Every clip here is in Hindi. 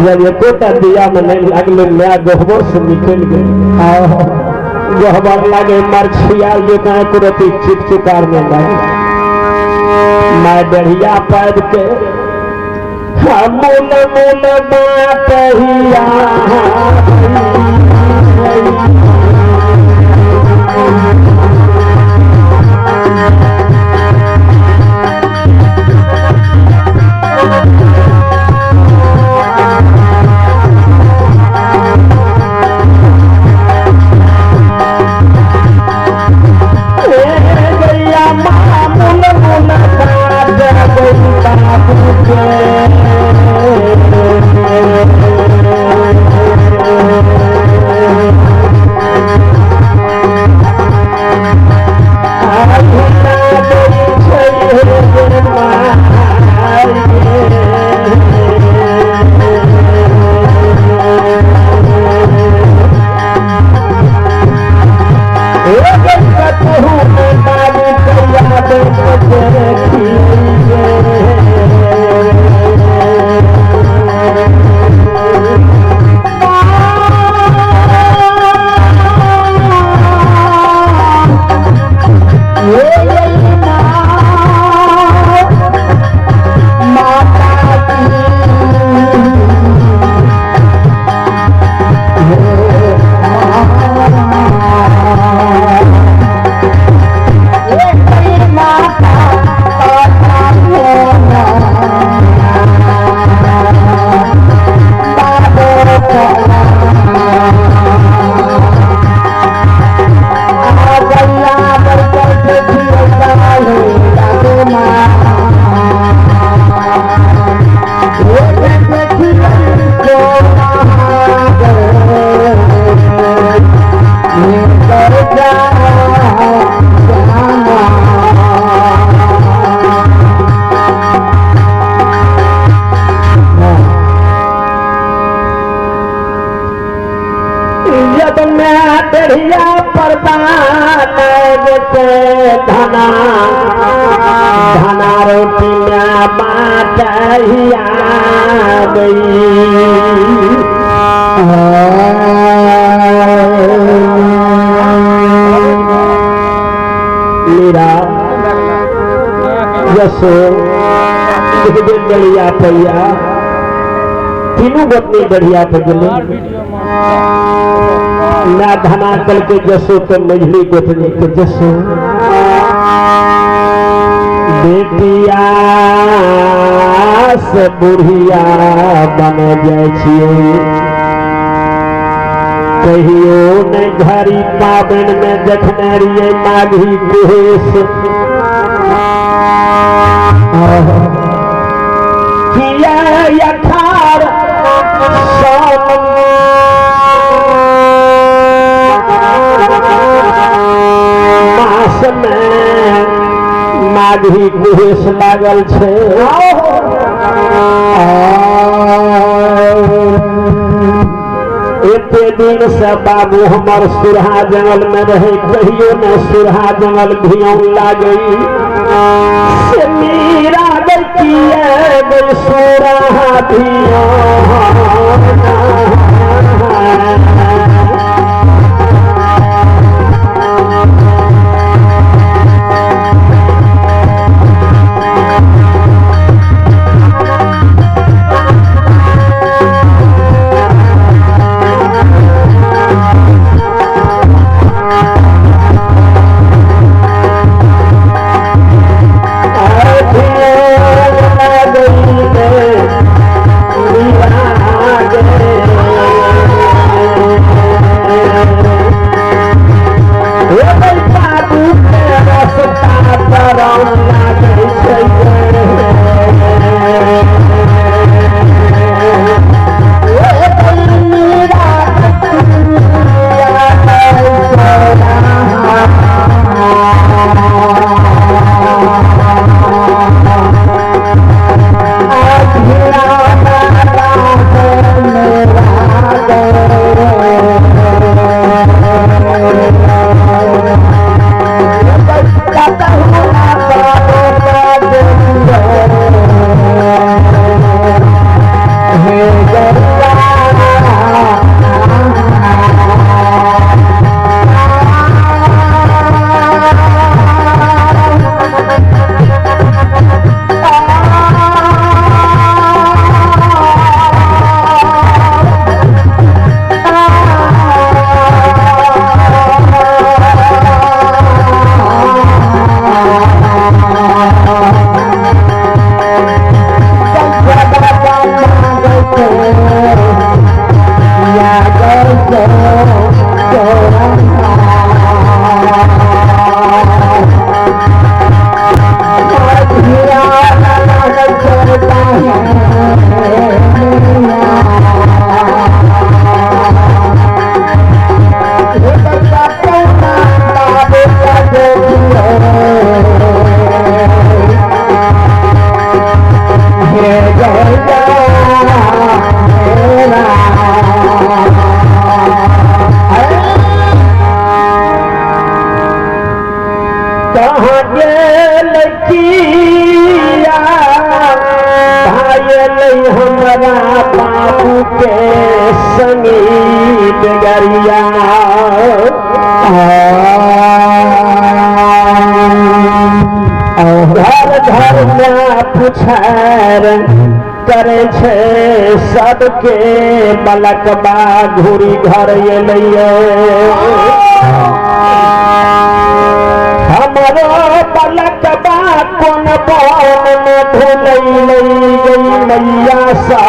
जब एकोटा दिया में नहीं लगले मैं गहबर से निकल गए गहबर लगे मर छियाल जो कहे कुरती चिप चुकार में लगे मैं डरिया पैद के मुल मुल बाटहिया धना धना रोटी में बाटहिया गई मेरा यशो बढ़िया पैया तीनों बदनी बढ़िया पे गले ना धनाकल के जसो तो मझली गोतनी के जसो बेटिया से बुढ़िया बन जाए कहियो ने घड़ी पाबन में देखने रहिए माघी कुहेस किया यथार मास में माघी कुहेस लागल छे एते दिन से बाबू हमार सुरहा जंगल में रहे कहियो न सुरहा जंगल भियौं लागई से मीरा गई सुरहा भियौं मीरा हमारा बाबू के संगीत गरिया घर घर में पुछार करे छे सबके बलकबा घूरी घर एलिए हमारो बलकबा कौन बन में धुलई गई मैया सा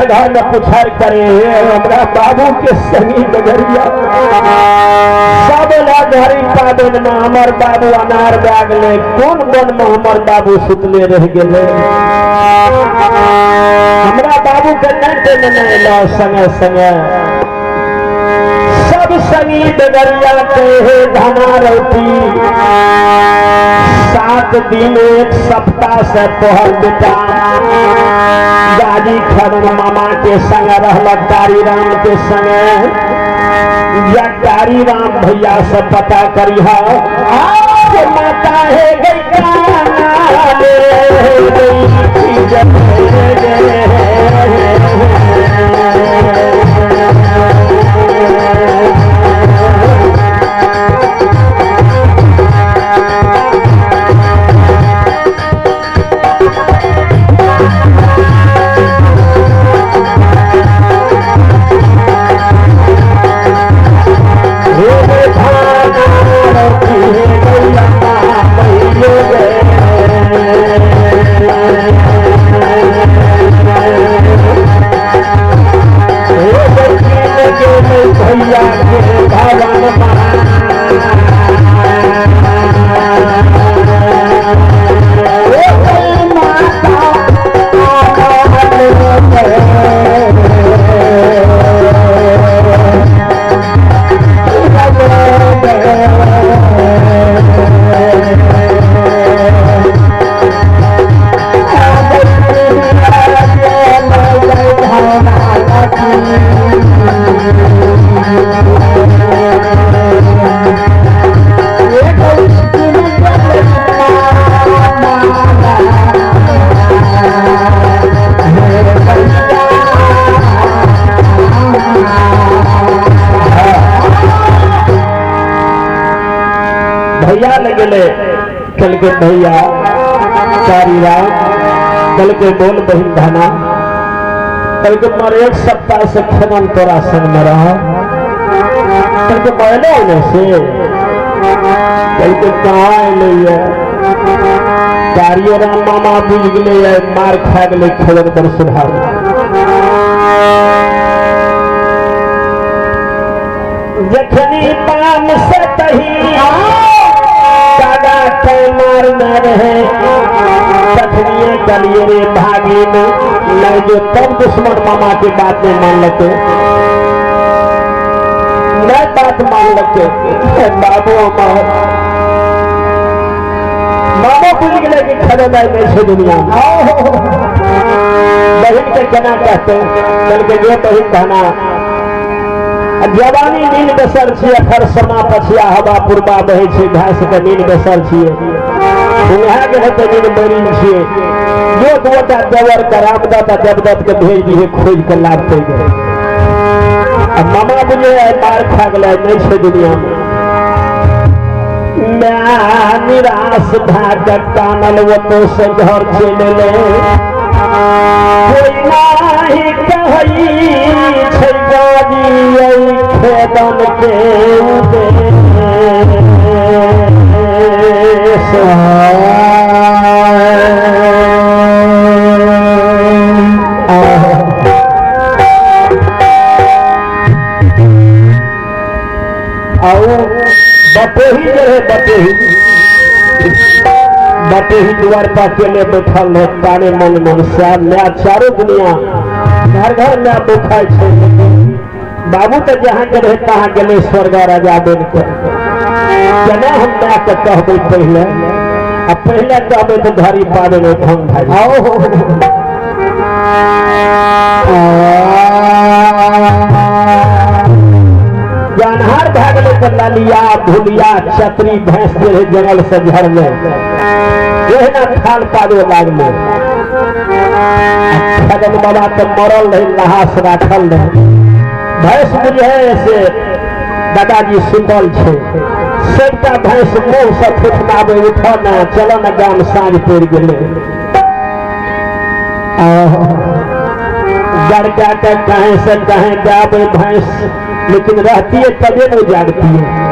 घर में पुछार करे हमारा बाबू के संगीत गरिया सब घड़ी पाबन में हमार बाबू अनार बागले कौन बन में हमार बाबू सुतले रह गए हमारा बाबू के नहीं लो संगे संगे सब संगीत गरिया के धना रोटी 7 दिन 1 सप्ताह से पहल बेटा गाजी खरन मामा के संग रहलक कारी राम के संग या कारी राम भैया से पता करिहा माता है भैया लगे कल के भैया कारी राम कल के बोल बहिन धना बल्कि मर एक सप्ताह से खनन तोरा संग में रहा बल्कि पहले होने से बल्कि कहाँ अल कार्य राम मामा बुझ गए मार खा गए खनन पर सुधार जखनी पाम से तही कागा के मार न रहे तखनिए गलिए रे भागी में नहीं जो तब दुश्मन मामा की बात नहीं मान लेते मैं बात मान लेते बाबू मामा बुझ गए कि खड़े नहीं से दुनिया बहन के कहना कहते बल्कि जो बहन कहना जवानी नील बेसर छे फर समा पछिया हवा पूर्वा बहे छे घास के नील बेसर छे उहा के हते नील मरीन छे जो गोटा जवर करामदत जबदत के भेज दिए खोज के लाभ पे गए अब मामा बुझे मार खा गले नहीं छे दुनिया में मैं निराश भाग कानल वो तो से घर चले ले कोई नाही कहई छे गाजी खेदन के बटेही रहे बटेही द्वार पर अकेले बैठल है ताने मन मन से नया चारों दुनिया घर घर में बुखाय छे बाबू तो जहाँ के रहे तहाँ गले स्वर्ग राजा बन के केना हम नया के कहबे पहले अब पहले कहबे तो धारी पावे में भंग भाई जानहार भागले तो लालिया भूलिया छतरी भैंस के जंगल से झड़ में ना खाल पावे लागले खगन बाबा तो मरल रहे नहास राखल रहे भैंस बुझे से दादाजी सुतल छे सबटा भैंस मुंह से फुटनावे उठ ना चल न गाम साँझ पड़ गए गड़का के कहीं से कहीं जावे भैंस लेकिन रहती है तबे नहीं जागती है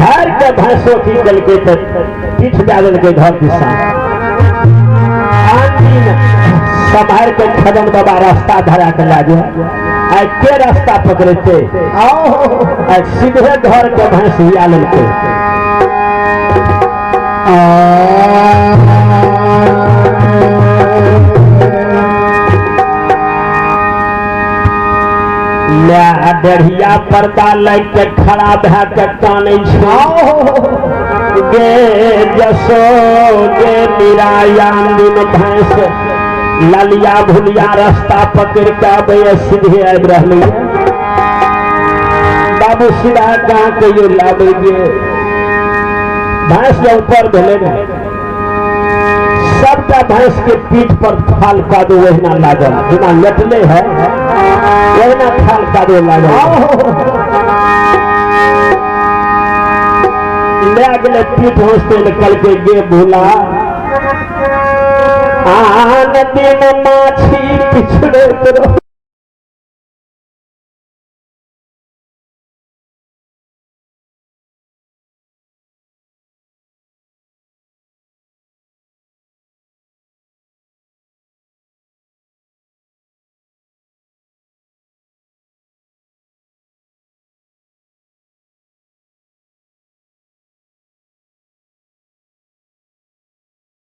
हर के भैंसों की गल के पीठ डाल के घर दिशा संभाल के खदन बाबा रास्ता धरा के लागे के रास्ता पकड़ते सीधे घर के भैंस हिया लेते डेढ़िया पर्दा लग के खड़ा भै के काने गे जसो गे मीरा दिन भैंस लालिया भुलिया रास्ता पकड़ के आबे सीधे आबि रहली बाबू सीधा कहाँ कहियो लाबे गे भैंस जो ऊपर भेले सबटा भैंस के पीठ पर फाल कादो वहीना लागल बिना लटले है वहीना फाल कादो लागल ले गए पीठ होस्ते निकल के गे भूला आन दिन माछी पिछड़े